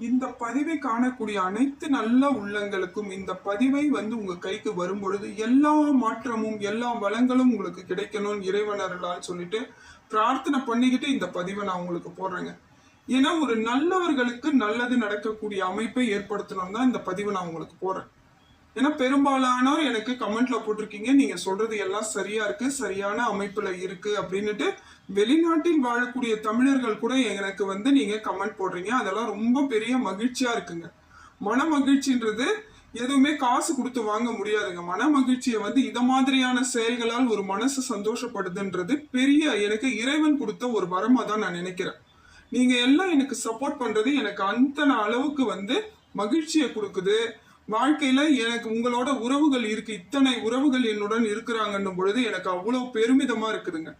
இந்த பதிவை காணக்கூடிய அனைத்து நல்ல உள்ளங்களுக்கும் இந்த பதிவை உங்க கைக்கு வரும் பொழுது எல்லா மாற்றமும் எல்லா வளங்களும் உங்களுக்கு கிடைக்கணும்னு இறைவன் அருளால் சொல்லிட்டு பிரார்த்தனை பண்ணிக்கிட்டு இந்த பதிவை நான் உங்களுக்கு போடுறேங்க. ஏன்னா ஒரு நல்லவர்களுக்கு நல்லது நடக்கக்கூடிய அமைப்பை ஏற்படுத்தணும் தான் இந்த பதிவை நான் உங்களுக்கு போடுறேன். ஏன்னா பெரும்பாலானோர் எனக்கு கமெண்ட்ல போட்டிருக்கீங்க, நீங்க சொல்றது எல்லாம் சரியா இருக்கு, சரியான அமைப்புல இருக்கு அப்படின்னுட்டு வெளிநாட்டில் வாழக்கூடிய தமிழர்கள் கூட எனக்கு நீங்க கமெண்ட் போடுறீங்க. அதெல்லாம் ரொம்ப பெரிய மகிழ்ச்சியா இருக்குங்க. மன மகிழ்ச்சின்றது எதுவுமே காசு கொடுத்து வாங்க முடியாதுங்க. மன மகிழ்ச்சியை இத மாதிரியான செயல்களால் ஒரு மனசு சந்தோஷப்படுதுன்றது பெரிய எனக்கு இறைவன் கொடுத்த ஒரு வரமா தான் நான் நினைக்கிறேன். நீங்க எல்லாம் எனக்கு சப்போர்ட் பண்றது எனக்கு அந்த அளவுக்கு மகிழ்ச்சியை கொடுக்குது. வாழ்க்கையில எனக்கு உங்களோட உறவுகள் இருக்கு, இத்தனை உறவுகள் என்னுடன் இருக்கிறாங்கன்னும் பொழுது எனக்கு அவ்வளவு பெருமிதமா இருக்குதுங்க.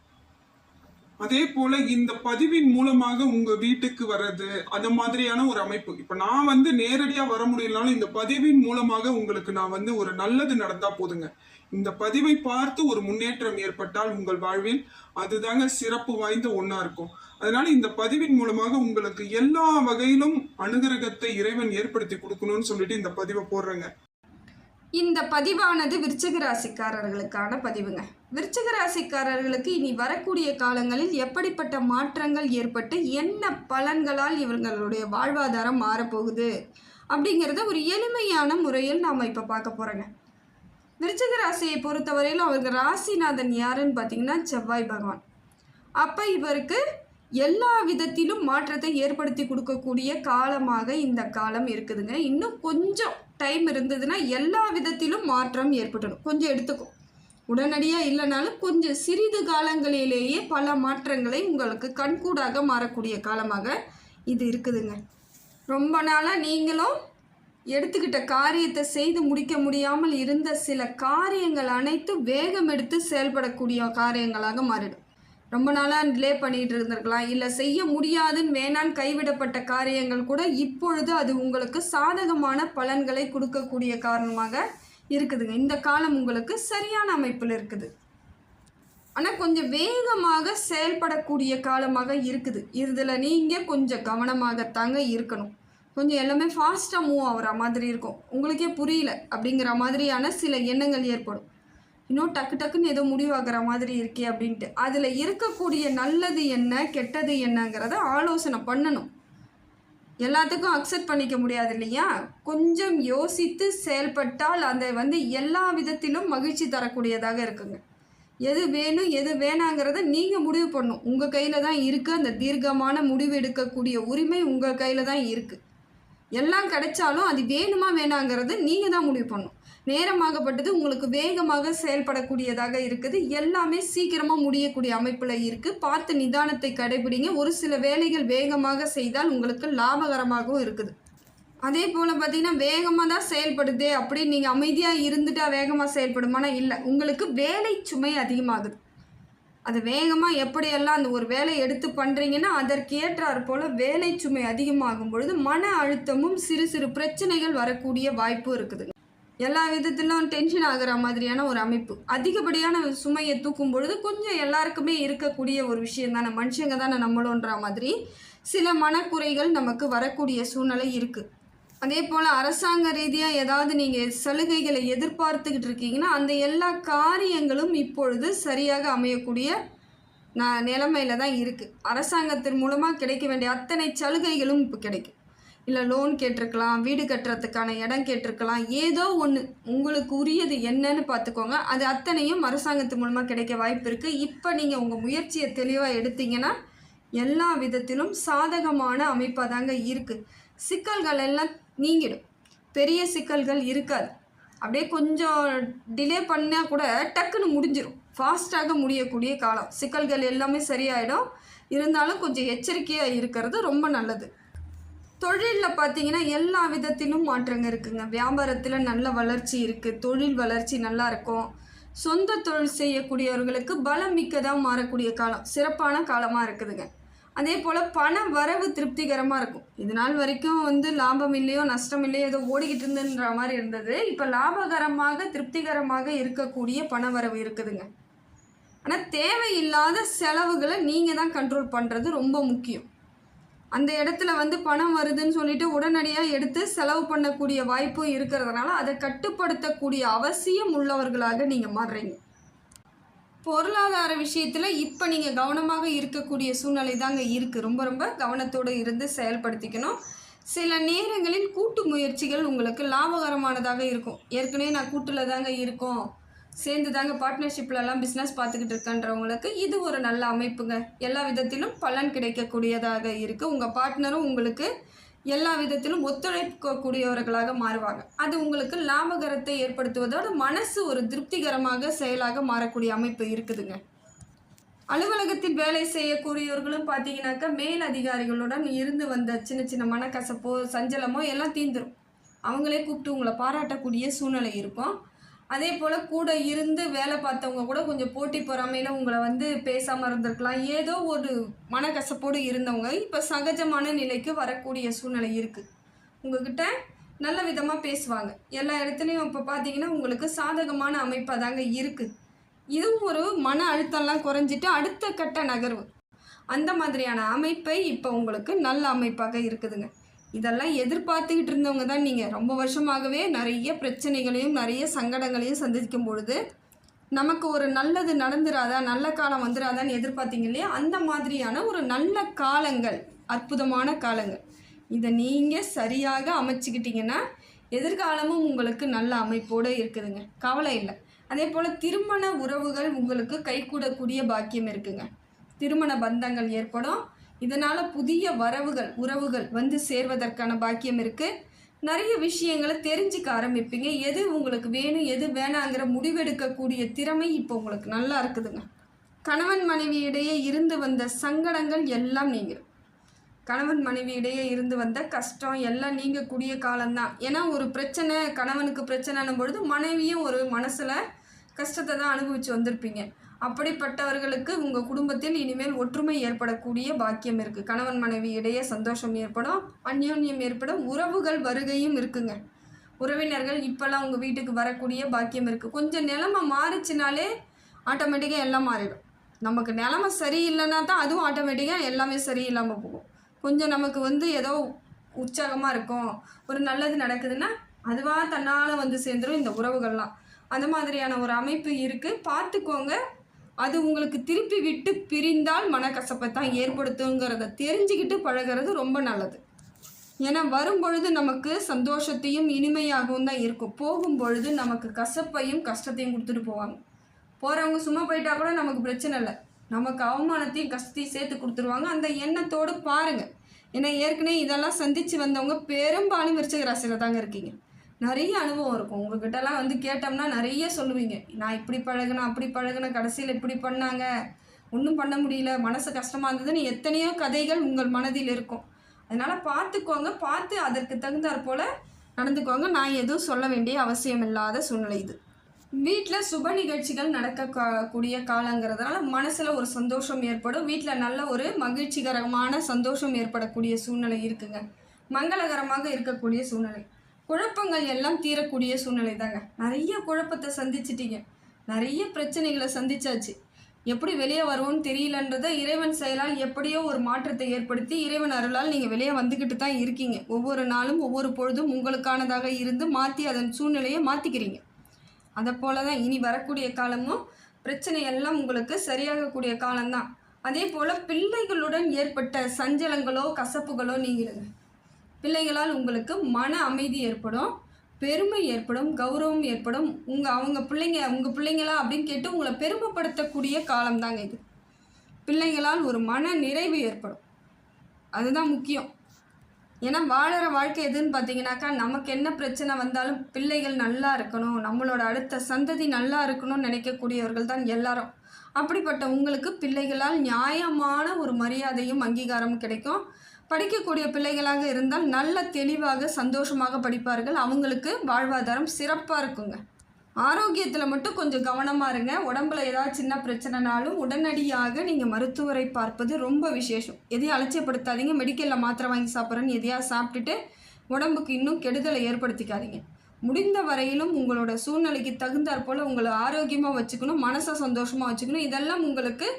அதே போல இந்த பதிவின் மூலமாக உங்க வீட்டுக்கு வர்றது அந்த மாதிரியான ஒரு அமைப்பு. இப்ப நான் நேரடியா வர முடியலனாலும் இந்த பதிவின் மூலமாக உங்களுக்கு நான் ஒரு நல்லது நடந்தா போதுங்க. இந்த பதிவை பார்த்து ஒரு முன்னேற்றம் ஏற்பட்டால் உங்கள் வாழ்வில் அதுதாங்க சிறப்பு வாய்ந்த ஒண்ணா இருக்கும். அதனால இந்த பதிவின் மூலமாக உங்களுக்கு எல்லா வகையிலும் அனுகிரகத்தை இறைவன் ஏற்படுத்தி கொடுக்கணும்னு சொல்லிட்டு இந்த பதிவை போடுறேங்க. இந்த பதிவானது விருச்சிக ராசிக்காரர்களுக்கான பதிவுங்க. விருச்சிக ராசிக்காரர்களுக்கு இனி வரக்கூடிய காலங்களில் எப்படிப்பட்ட மாற்றங்கள் ஏற்பட்டு என்ன பலன்களால் இவர்களுடைய வாழ்வாதாரம் மாறப்போகுது அப்படிங்கிறத ஒரு எளிமையான முறையில் நாம் இப்போ பார்க்க போகிறோங்க. விருச்சிக ராசியை பொறுத்தவரையிலும் அவருக்கு ராசிநாதன் யாருன்னு பார்த்தீங்கன்னா செவ்வாய் பகவான். அப்போ இவருக்கு எல்லா விதத்திலும் மாற்றத்தை ஏற்படுத்தி கொடுக்கக்கூடிய காலமாக இந்த காலம் இருக்குதுங்க. இன்னும் கொஞ்சம் டைம் இருந்ததுன்னா எல்லா விதத்திலும் மாற்றம் ஏற்பட்டுடும். கொஞ்சம் எடுத்துக்கும், உடனடியாக இல்லைனாலும் கொஞ்சம் சிறிது காலங்களிலேயே பல மாற்றங்களை உங்களுக்கு கண்கூடாக மாறக்கூடிய காலமாக இது இருக்குதுங்க. ரொம்ப நாளாக நீங்களும் எடுத்துக்கிட்ட காரியத்தை செய்து முடிக்க முடியாமல் இருந்த சில காரியங்கள் அனைத்தும் வேகம் எடுத்து செயல்படக்கூடிய காரியங்களாக மாறிடும். ரொம்ப நாளாக டிலே பண்ணிகிட்டு இருந்திருக்கலாம், இல்லை செய்ய முடியாதுன்னு வேணான்னு கைவிடப்பட்ட காரியங்கள் கூட இப்பொழுது அது உங்களுக்கு சாதகமான பலன்களை கொடுக்கக்கூடிய காரணமாக இருக்குதுங்க. இந்த காலம் உங்களுக்கு சரியான அமைப்பில் இருக்குது. ஆனால் கொஞ்சம் வேகமாக செயல்படக்கூடிய காலமாக இருக்குது. இதில் நீங்கள் கொஞ்சம் கவனமாகத்தாங்க இருக்கணும். கொஞ்சம் எல்லாமே ஃபாஸ்ட்டாக மூவ் ஆகிற மாதிரி இருக்கும். உங்களுக்கே புரியல அப்படிங்கிற மாதிரியான சில எண்ணங்கள் ஏற்படும். இன்னும் டக்கு டக்குன்னு ஏதோ முடிவாகிற மாதிரி இருக்கே அப்படின்ட்டு அதில் இருக்கக்கூடிய நல்லது என்ன கெட்டது என்னங்கிறத ஆலோசனை பண்ணணும். எல்லாத்துக்கும் அக்செப்ட் பண்ணிக்க முடியாது இல்லையா? கொஞ்சம் யோசித்து செயல்பட்டால் அந்த எல்லா விதத்திலும் மகிழ்ச்சி தரக்கூடியதாக இருக்குங்க. எது வேணும் எது வேணாங்கிறத நீங்கள் முடிவு பண்ணணும். உங்கள் கையில் தான் இருக்குது. அந்த தீர்க்கமான முடிவு எடுக்கக்கூடிய உரிமை உங்கள் கையில் தான் இருக்குது. எல்லாம் கிடைச்சாலும் அது வேணுமா வேணாங்கிறது நீங்கள் தான் முடிவு பண்ணணும். நேரமாகப்பட்டது உங்களுக்கு வேகமாக செயல்படக்கூடியதாக இருக்குது. எல்லாமே சீக்கிரமாக முடியக்கூடிய அமைப்பில் இருக்குது. பார்த்து நிதானத்தை கடைபிடிங்க. ஒரு சில வேலைகள் வேகமாக செய்தால் உங்களுக்கு லாபகரமாகவும் இருக்குது. அதே போல் பார்த்திங்கன்னா வேகமாக தான் செயல்படுது அப்படின்னு நீங்கள் அமைதியாக இருந்துட்டால் வேகமாக செயல்படுமானா இல்லை, உங்களுக்கு வேலை சுமை அதிகமாகுது. அது வேகமாக எப்படியெல்லாம் அந்த ஒரு வேலையை எடுத்து பண்ணுறீங்கன்னா அதற்கேற்றாற் போல் வேலை சுமை அதிகமாகும் பொழுது மன அழுத்தமும் சிறு சிறு பிரச்சனைகள் வரக்கூடிய வாய்ப்பும் இருக்குதுங்க. எல்லா விதத்திலும் டென்ஷன் ஆகிற மாதிரியான ஒரு அமைப்பு. அதிகப்படியான சுமையை தூக்கும் பொழுது கொஞ்சம் எல்லாருக்குமே இருக்கக்கூடிய ஒரு விஷயம் தானே, மனுஷங்க தானே நம்மளோன்ற மாதிரி சில மனக்குறைகள் நமக்கு வரக்கூடிய சூழ்நிலை இருக்குது. அதே போல் அரசாங்க ரீதியாக ஏதாவது நீங்கள் சலுகைகளை எதிர்பார்த்துக்கிட்டு இருக்கீங்கன்னா அந்த எல்லா காரியங்களும் இப்பொழுது சரியாக அமையக்கூடிய நிலைமையில் தான் இருக்குது. அரசாங்கத்தின் மூலமாக கிடைக்க வேண்டிய அத்தனை சலுகைகளும் இப்போ கிடைக்கும். இல்லை லோன் கேட்டிருக்கலாம், வீடு கட்டுறதுக்கான இடம் கேட்டிருக்கலாம், ஏதோ ஒன்று உங்களுக்கு உரியது என்னன்னு பார்த்துக்கோங்க. அது அத்தனையும் அரசாங்கத்தின் மூலமாக கிடைக்க வாய்ப்பு இருக்குது. இப்போ நீங்கள் உங்கள் முயற்சியை தெளிவாக எடுத்தீங்கன்னா எல்லா விதத்திலும் சாதகமான அமைப்பாக தாங்க இருக்குது. சிக்கல்கள் எல்லாம் நீங்கிடும். பெரிய சிக்கல்கள் இருக்காது. அப்படியே கொஞ்சம் டிலே பண்ணால் கூட டக்குன்னு முடிஞ்சிடும். ஃபாஸ்ட்டாக முடியக்கூடிய காலம். சிக்கல்கள் எல்லாமே சரியாயிடும். இருந்தாலும் கொஞ்சம் எச்சரிக்கையாக இருக்கிறது ரொம்ப நல்லது. தொழிலில் பார்த்தீங்கன்னா எல்லா விதத்திலும் மாற்றங்க இருக்குங்க. வியாபாரத்தில் நல்ல வளர்ச்சி இருக்குது. தொழில் வளர்ச்சி நல்லா இருக்கும். சொந்த தொழில் செய்யக்கூடியவர்களுக்கு பலம் மிக்கதாக மாறக்கூடிய காலம் சிறப்பான காலமாக இருக்குதுங்க. அதே போல் பண வரவு திருப்திகரமாக இருக்கும். இது நாள் வரைக்கும் லாபம் இல்லையோ நஷ்டம் இல்லையோ ஏதோ ஓடிக்கிட்டு இருந்துன்ற மாதிரி இருந்தது. இப்போ லாபகரமாக திருப்திகரமாக இருக்கக்கூடிய பண வரவு இருக்குதுங்க. ஆனால் தேவையில்லாத செலவுகளை நீங்கள் தான் கண்ட்ரோல் பண்ணுறது ரொம்ப முக்கியம். அந்த இடத்துல வந்து பணம் வருதுன்னு சொல்லிட்டு உடனடியாக எடுத்து செலவு பண்ணக்கூடிய வாய்ப்பும் இருக்கிறதுனால அதை கட்டுப்படுத்தக்கூடிய அவசியம் உள்ளவர்களாக நீங்கள் மாறுறீங்க. பொருளாதார விஷயத்தில் இப்போ நீங்கள் கவனமாக இருக்கக்கூடிய சூழ்நிலை தாங்க இருக்குது. ரொம்ப ரொம்ப கவனத்தோடு இருந்து செயல்படுத்திக்கணும். சில நேரங்களில் கூட்டு முயற்சிகள் உங்களுக்கு லாபகரமானதாக இருக்கும். ஏற்கனவே நான் கூட்டில் தாங்க இருக்கோம், சேர்ந்து தாங்க பார்ட்னர்ஷிப்லலாம் பிஸ்னஸ் பார்த்துக்கிட்டு இருக்கன்றவங்களுக்கு இது ஒரு நல்ல அமைப்புங்க. எல்லா விதத்திலும் பலன் கிடைக்கக்கூடியதாக இருக்குது. உங்கள் பார்ட்னரும் உங்களுக்கு எல்லா விதத்திலும் ஒத்துழைக்கக்கூடியவர்களாக மாறுவாங்க. அது உங்களுக்கு லாபகரத்தை ஏற்படுத்துவதோடு மனசு ஒரு திருப்திகரமாக செயலாக மாறக்கூடிய அமைப்பு இருக்குதுங்க. அலுவலகத்தில் வேலை செய்யக்கூடியவர்களும் பார்த்தீங்கன்னாக்கா மேல் அதிகாரிகளுடன் இருந்து வந்த சின்ன சின்ன மனக்கசப்போ சஞ்சலமோ எல்லாம் தீந்துடும். அவங்களே கூப்பிட்டு உங்களை பாராட்டக்கூடிய சூழ்நிலை இருக்கும். அதே போல் கூட இருந்து வேலை பார்த்தவங்க கூட கொஞ்சம் போட்டி பொறாமையில் உங்களை வந்து பேசாமல் இருந்திருக்கலாம். ஏதோ ஒரு மனக்கசப்போடு இருந்தவங்க இப்போ சகஜமான நிலைக்கு வரக்கூடிய சூழ்நிலை இருக்குது. உங்ககிட்ட நல்ல விதமாக பேசுவாங்க. எல்லா இடத்துலையும் இப்போ பார்த்தீங்கன்னா உங்களுக்கு சாதகமான அமைப்பாக தாங்க இருக்குது. இதுவும் ஒரு மன அழுத்தம்லாம் குறைஞ்சிட்டு அடுத்த கட்ட நகர்வு, அந்த மாதிரியான அமைப்பை இப்போ உங்களுக்கு நல்ல அமைப்பாக இருக்குதுங்க. இதெல்லாம் எதிர்பார்த்துக்கிட்டு இருந்தவங்க தான் நீங்கள். ரொம்ப வருஷமாகவே நிறைய பிரச்சனைகளையும் நிறைய சங்கடங்களையும் சந்திக்கும் பொழுது நமக்கு ஒரு நல்லது நடந்துராதா, நல்ல காலம் வந்துடாதான்னு எதிர்பார்த்தீங்க இல்லையா? அந்த மாதிரியான ஒரு நல்ல காலங்கள், அற்புதமான காலங்கள். இதை நீங்கள் சரியாக அமைச்சிக்கிட்டிங்கன்னா எதிர்காலமும் உங்களுக்கு நல்ல அமைப்போடு இருக்குதுங்க. கவலை இல்லை. அதே போல் திருமண உறவுகள் உங்களுக்கு கைகூடக்கூடிய பாக்கியம் இருக்குங்க. திருமண பந்தங்கள் ஏற்படும். இதனால் புதிய உறவுகள் வந்து சேர்வதற்கான பாக்கியம் இருக்குது. நிறைய விஷயங்களை தெரிஞ்சுக்க ஆரம்பிப்பீங்க. எது உங்களுக்கு வேணும் எது வேணாங்கிற முடிவெடுக்கக்கூடிய திறமை இப்போ உங்களுக்கு நல்லா இருக்குதுங்க. கணவன் மனைவி இடையே இருந்து வந்த சங்கடங்கள் எல்லாம் நீங்கிடும். கணவன் மனைவி இடையே இருந்து வந்த கஷ்டம் எல்லாம் நீங்கக்கூடிய காலம்தான். ஏன்னா ஒரு பிரச்சனை, கணவனுக்கு பிரச்சனைன்னும் பொழுது மனைவியும் ஒரு மனசில் கஷ்டத்தை தான் அனுபவித்து வந்திருப்பீங்க. அப்படிப்பட்டவர்களுக்கு உங்கள் குடும்பத்தில் இனிமேல் ஒற்றுமை ஏற்படக்கூடிய பாக்கியம் இருக்குது. கணவன் மனைவி இடையே சந்தோஷம் ஏற்படும், அந்யோன்யம் ஏற்படும், உறவுகள் வருகையும் இருக்குங்க. உறவினர்கள் இப்போல்லாம் உங்கள் வீட்டுக்கு வரக்கூடிய பாக்கியம் இருக்குது. கொஞ்சம் நிலைமை மாறிச்சினாலே ஆட்டோமேட்டிக்காக எல்லாம் மாறிடும். நமக்கு நிலைமை சரியில்லைன்னா தான் அதுவும் ஆட்டோமேட்டிக்காக எல்லாமே சரியில்லாமல் போகும். கொஞ்சம் நமக்கு வந்து ஏதோ உற்சாகமாக இருக்கும், ஒரு நல்லது நடக்குதுன்னா அதுவாக தன்னால் வந்து சேர்ந்துடும் இந்த உறவுகள்லாம். அந்த மாதிரியான ஒரு அமைப்பு இருக்குது. பார்த்துக்கோங்க. அது உங்களுக்கு திருப்பி விட்டு பிரிந்தால் மனக்கசப்பை தான் ஏற்படுத்துங்கிறத தெரிஞ்சுக்கிட்டு பழகிறது ரொம்ப நல்லது. ஏன்னா வரும்பொழுது நமக்கு சந்தோஷத்தையும் இனிமையாகவும் தான் இருக்கும். போகும்பொழுது நமக்கு கசப்பையும் கஷ்டத்தையும் கொடுத்துட்டு போவாங்க. போகிறவங்க சும்மா போயிட்டா கூட நமக்கு பிரச்சனை இல்லை, நமக்கு அவமானத்தையும் கஷ்டத்தையும் சேர்த்து கொடுத்துருவாங்க. அந்த எண்ணத்தோடு பாருங்கள். ஏன்னா ஏற்கனவே இதெல்லாம் சந்தித்து வந்தவங்க பெரும்பாலும் விருச்சிக ராசியில் தாங்க இருக்கீங்க. நிறைய அனுபவம் இருக்கும். உங்ககிட்டலாம் வந்து கேட்டோம்னா நிறைய சொல்லுவீங்க. நான் இப்படி பழகினேன் அப்படி பழகினேன், கடைசியில் இப்படி பண்ணாங்க, ஒன்றும் பண்ண முடியல, மனசு கஷ்டமாக இருந்ததுன்னு எத்தனையோ கதைகள் உங்கள் மனதில் இருக்கும். அதனால் பார்த்துக்கோங்க. பார்த்து அதற்கு தகுந்தாற் போல் நடந்துக்கோங்க. நான் எதுவும் சொல்ல வேண்டிய அவசியம் இல்லாத சூழ்நிலை இது. வீட்டில் சுப நிகழ்ச்சிகள் நடக்கக்கூடிய காலங்கிறதுனால மனசில் ஒரு சந்தோஷம் ஏற்படும். வீட்டில் நல்ல ஒரு மகிழ்ச்சிகரமான சந்தோஷம் ஏற்படக்கூடிய சூழ்நிலை இருக்குங்க. மங்களகரமாக இருக்கக்கூடிய சூழ்நிலை. குழப்பங்கள் எல்லாம் தீரக்கூடிய சூழ்நிலை தாங்க. நிறைய குழப்பத்தை சந்திச்சிட்டிங்க, நிறைய பிரச்சனைகளை சந்திச்சாச்சு. எப்படி வெளியே வருவோன்னு தெரியலன்றதை இறைவன் செயலால் எப்படியோ ஒரு மாற்றத்தை ஏற்படுத்தி இறைவன் அருளால் நீங்கள் வெளியே வந்துக்கிட்டு தான் இருக்கீங்க. ஒவ்வொரு நாளும் ஒவ்வொரு பொழுதும் உங்களுக்கானதாக இருந்து மாற்றி அதன் சூழ்நிலையை மாற்றிக்கிறீங்க. அதை போல தான் இனி வரக்கூடிய காலமும் பிரச்சனை எல்லாம் உங்களுக்கு சரியாகக்கூடிய காலம்தான். அதே போல் பிள்ளைகளுடன் ஏற்பட்ட சஞ்சலங்களோ கசப்புகளோ நீங்கிடுங்க. பிள்ளைகளால் உங்களுக்கு மன அமைதி ஏற்படும், பெருமை ஏற்படும், கௌரவம் ஏற்படும். உங்கள் பிள்ளைங்களா அப்படின்னு கேட்டு உங்களை பெருமைப்படுத்தக்கூடிய காலம்தாங்க இது. பிள்ளைகளால் ஒரு மன நிறைவு ஏற்படும். அதுதான் முக்கியம். ஏன்னா வாழற வாழ்க்கை எதுன்னு பார்த்தீங்கன்னாக்கா, நமக்கு என்ன பிரச்சனை வந்தாலும் பிள்ளைகள் நல்லா இருக்கணும், நம்மளோட அடுத்த சந்ததி நல்லா இருக்கணும்னு நினைக்கக்கூடியவர்கள் தான் எல்லாரும். அப்படிப்பட்ட உங்களுக்கு பிள்ளைகளால் நியாயமான ஒரு மரியாதையும் அங்கீகாரமும் கிடைக்கும். படிக்கக்கூடிய பிள்ளைகளாக இருந்தால் நல்ல தெளிவாக சந்தோஷமாக படிப்பார்கள். அவங்களுக்கு வாழ்வாதாரம் சிறப்பாக இருக்குங்க. ஆரோக்கியத்தில் மட்டும் கொஞ்சம் கவனமாக இருங்க. உடம்புல ஏதாவது சின்ன பிரச்சனைனாலும் உடனடியாக நீங்கள் மருத்துவரை பார்ப்பது ரொம்ப விசேஷம். எதையும் அலட்சியப்படுத்தாதீங்க. மெடிக்கலில் மாத்திரை வாங்கி சாப்பிட்றேன்னு எதையாவது சாப்பிட்டுட்டு உடம்புக்கு இன்னும் கெடுதலை ஏற்படுத்திக்காதீங்க. முடிந்த வரையிலும் உங்களோட சூழ்நிலைக்கு தகுந்தாற் போல் உங்களை ஆரோக்கியமாக வச்சுக்கணும், மனசை சந்தோஷமாக வச்சுக்கணும். இதெல்லாம் உங்களுக்கு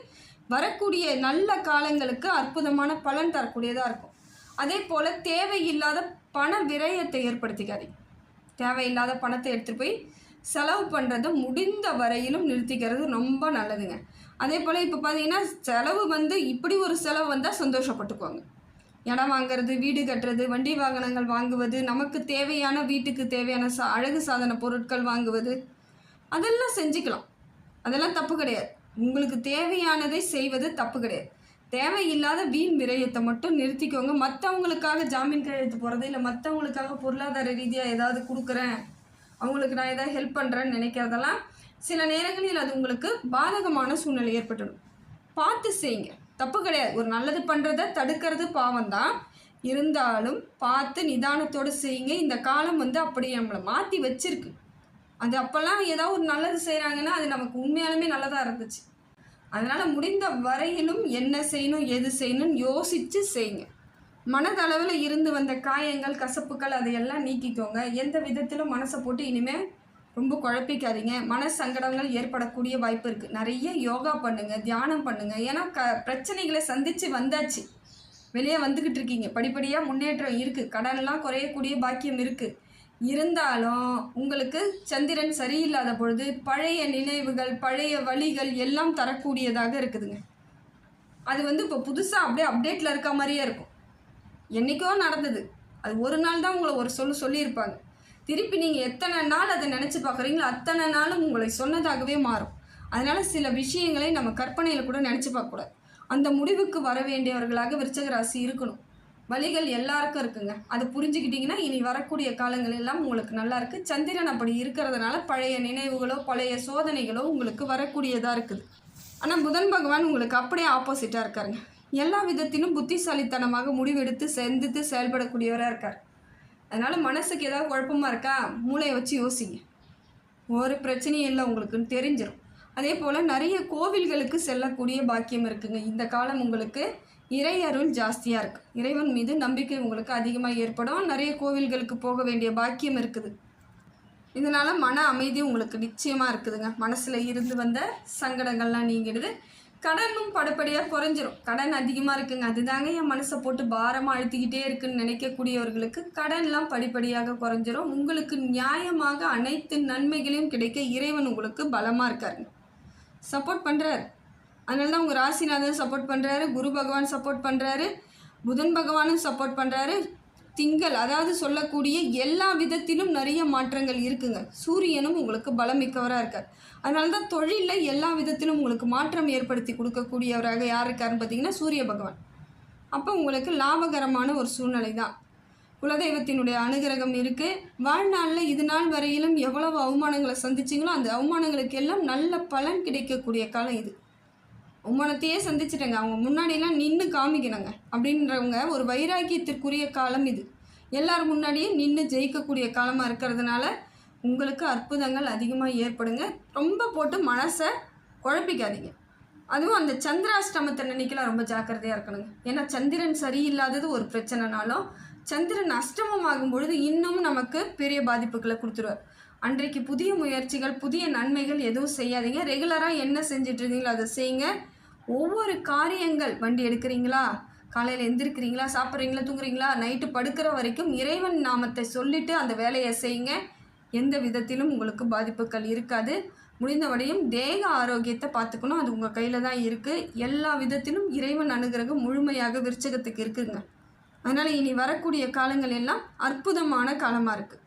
வரக்கூடிய நல்ல காலங்களுக்கு அற்புதமான பலன் தரக்கூடியதாக இருக்கும். அதே போல் தேவையில்லாத பண விரயத்தை ஏற்படுத்திக்காதீங்க. தேவையில்லாத பணத்தை எடுத்துகிட்டு போய் செலவு பண்ணுறதை முடிந்த வரையிலும் நிறுத்திக்கிறது ரொம்ப நல்லதுங்க. அதே போல் இப்போ பார்த்தீங்கன்னா செலவு இப்படி ஒரு செலவு வந்தால் சந்தோஷப்பட்டுக்குவாங்க. இடம் வாங்குறது, வீடு கட்டுறது, வண்டி வாகனங்கள் வாங்குவது, நமக்கு தேவையான வீட்டுக்கு தேவையான அழகு சாதன பொருட்கள் வாங்குவது, அதெல்லாம் செஞ்சுக்கலாம். அதெல்லாம் தப்பு கிடையாது. உங்களுக்கு தேவையானதை செய்வது தப்பு கிடையாது. தேவையில்லாத வீண் விரயத்தை மட்டும் நிறுத்திக்கோங்க. மற்றவங்களுக்காக ஜாமீன் கையெழுத்து போகிறது, இல்லை மற்றவங்களுக்காக பொருளாதார ரீதியாக ஏதாவது கொடுக்குறேன், அவங்களுக்கு நான் ஏதாவது ஹெல்ப் பண்ணுறேன்னு நினைக்கிறதெல்லாம் சில நேரங்களில் அது உங்களுக்கு பாதகமான சூழ்நிலை ஏற்பட்டுடும். பார்த்து செய்யுங்க, தப்பு கிடையாது. ஒரு நல்லது பண்ணுறத தடுக்கிறது பாவம்தான். இருந்தாலும் பார்த்து நிதானத்தோடு செய்யுங்க. இந்த காலம் அப்படி நம்மளை மாற்றி வச்சிருக்கு. அது அப்போல்லாம் ஏதாவது ஒரு நல்லது செய்கிறாங்கன்னா அது நமக்கு உண்மையாலுமே நல்லதாக இருந்துச்சு. அதனால் முடிந்த வரையிலும் என்ன செய்யணும், எது செய்யணும்னு யோசித்து செய்யுங்க. மனதளவில் இருந்து வந்த காயங்கள், கசப்புகள் அதையெல்லாம் நீக்கிக்கோங்க. எந்த விதத்திலும் மனசை போட்டு இனிமேல் ரொம்ப குழப்பிக்காதீங்க. மன சங்கடங்கள் ஏற்படக்கூடிய வாய்ப்பு இருக்குது. நிறைய யோகா பண்ணுங்கள், தியானம் பண்ணுங்கள். ஏன்னா பிரச்சனைகளை சந்தித்து வந்தாச்சு, வெளியே வந்துக்கிட்டு இருக்கீங்க. படிப்படியாக முன்னேற்றம் இருக்குது. கடன்லாம் குறையக்கூடிய பாக்கியம் இருக்குது. இருந்தாலும் உங்களுக்கு சந்திரன் சரியில்லாத பொழுது பழைய நினைவுகள், பழைய வழிகள் எல்லாம் தரக்கூடியதாக இருக்குதுங்க. அது இப்போ புதுசாக அப்படியே அப்டேட்டில் இருக்க மாதிரியே இருக்கும். என்றைக்கோ நடந்தது, அது ஒரு நாள் தான் உங்களை ஒரு சொல்லியிருப்பாங்க. திருப்பி நீங்கள் எத்தனை நாள் அதை நினச்சி பார்க்குறீங்களோ அத்தனை நாளும் உங்களை சொன்னதாகவே மாறும். அதனால் சில விஷயங்களை நம்ம கற்பனையில் கூட நினச்சி பார்க்கக்கூடாது. அந்த முடிவுக்கு வர வேண்டியவர்களாக விருச்சிக ராசி இருக்கணும். வழிகள் எல்லாருக்கும் இருக்குங்க. அதை புரிஞ்சுக்கிட்டிங்கன்னா இனி வரக்கூடிய காலங்கள் எல்லாம் உங்களுக்கு நல்லா இருக்குது. சந்திரன் அப்படி இருக்கிறதுனால பழைய நினைவுகளோ பழைய சோதனைகளோ உங்களுக்கு வரக்கூடியதாக இருக்குது. ஆனால் புதன் பகவான் உங்களுக்கு அப்படியே ஆப்போசிட்டாக இருக்காருங்க. எல்லா விதத்திலும் புத்திசாலித்தனமாக முடிவெடுத்து சிந்தித்து செயல்படக்கூடியவராக இருக்கார். அதனால் மனசுக்கு ஏதாவது குழப்பமாக இருக்கா, மூளையை வச்சு யோசிங்க. ஒரு பிரச்சனையும் இல்லை, உங்களுக்குன்னு தெரிஞ்சிடும். அதே போல் நிறைய கோவில்களுக்கு செல்லக்கூடிய பாக்கியம் இருக்குங்க. இந்த காலம் உங்களுக்கு இறை அருள் ஜாஸ்தியாக இருக்குது. இறைவன் மீது நம்பிக்கை உங்களுக்கு அதிகமாக ஏற்படும். நிறைய கோவில்களுக்கு போக வேண்டிய பாக்கியம் இருக்குது. இதனால் மன அமைதி உங்களுக்கு நிச்சயமாக இருக்குதுங்க. மனசில் இருந்து வந்த சங்கடங்கள்லாம் நீங்கிடுது. கடனும் படிப்படியாக குறைஞ்சிரும். கடன் அதிகமாக இருக்குங்க, அதுதாங்க என் மனசை போட்டு பாரமாக அழுத்திக்கிட்டே இருக்குன்னு நினைக்கக்கூடியவர்களுக்கு கடன்லாம் படிப்படியாக குறைஞ்சிரும். உங்களுக்கு நியாயமாக அனைத்து நன்மைகளையும் கிடைக்க இறைவன் உங்களுக்கு பலமாக இருக்காருங்க, சப்போர்ட் பண்ணுறாரு. அதனால தான் உங்கள் ராசிநாதன் சப்போர்ட் பண்ணுறாரு, குரு பகவான் சப்போர்ட் பண்ணுறாரு, புதன் பகவானும் சப்போர்ட் பண்ணுறாரு. திங்கள் அதாவது சொல்லக்கூடிய எல்லா விதத்திலும் நிறைய மாற்றங்கள் இருக்குங்க. சூரியனும் உங்களுக்கு பலமிக்கவராக இருக்கார். அதனால தான் தொழிலில் எல்லா விதத்திலும் உங்களுக்கு மாற்றம் ஏற்படுத்தி கொடுக்கக்கூடியவராக யார் இருக்காருன்னு பார்த்தீங்கன்னா சூரிய பகவான். அப்போ உங்களுக்கு லாபகரமான ஒரு சூழ்நிலை தான். குலதெய்வத்தினுடைய அனுகிரகம் இருக்குது. வாழ்நாளில் இது நாள் வரையிலும் எவ்வளவு அவமானங்களை சந்திச்சிங்களோ அந்த அவமானங்களுக்கு எல்லாம் நல்ல பலன் கிடைக்கக்கூடிய காலம் இது. அவமானத்தையே சந்திச்சிட்டேங்க, அவங்க முன்னாடியெல்லாம் நின்று காமிக்கணுங்க அப்படின்றவங்க ஒரு வைராக்கியத்திற்குரிய காலம் இது. எல்லாரும் முன்னாடியே நின்று ஜெயிக்கக்கூடிய காலமாக இருக்கிறதுனால உங்களுக்கு அற்புதங்கள் அதிகமாக ஏற்படுங்க. ரொம்ப போட்டு மனசை குழப்பிக்காதீங்க. அதுவும் அந்த சந்திராஷ்டமத்தை நினைக்கலாம் ரொம்ப ஜாக்கிரதையாக இருக்கணுங்க. ஏன்னா சந்திரன் சரியில்லாதது ஒரு பிரச்சனைனாலும் சந்திரன் அஷ்டமமாகும் பொழுது இன்னும் நமக்கு பெரிய பாதிப்புகளை கொடுத்துருவார். அன்றைக்கு புதிய முயற்சிகள், புதிய நன்மைகள் எதுவும் செய்யாதீங்க. ரெகுலராக என்ன செஞ்சுட்டு இருந்தீங்களோ அதை செய்யுங்க. ஒவ்வொரு காரியங்கள், வண்டி எடுக்கிறீங்களா, காலையில் எந்திரிக்கிறீங்களா, சாப்பிட்றீங்களா, தூங்குறீங்களா, நைட்டு படுக்கிற வரைக்கும் இறைவன் நாமத்தை சொல்லிவிட்டு அந்த வேலையை செய்யுங்க. எந்த விதத்திலும் உங்களுக்கு பாதிப்புகள் இருக்காது. முடிந்தவரையும் தேக ஆரோக்கியத்தை பார்த்துக்கணும், அது உங்கள் கையில் தான் இருக்குது. எல்லா விதத்திலும் இறைவன் அனுகிரகம் முழுமையாக விருச்சிகத்துக்கு இருக்குதுங்க. அதனால் இனி வரக்கூடிய காலங்கள் எல்லாம் அற்புதமான காலமாக இருக்குது.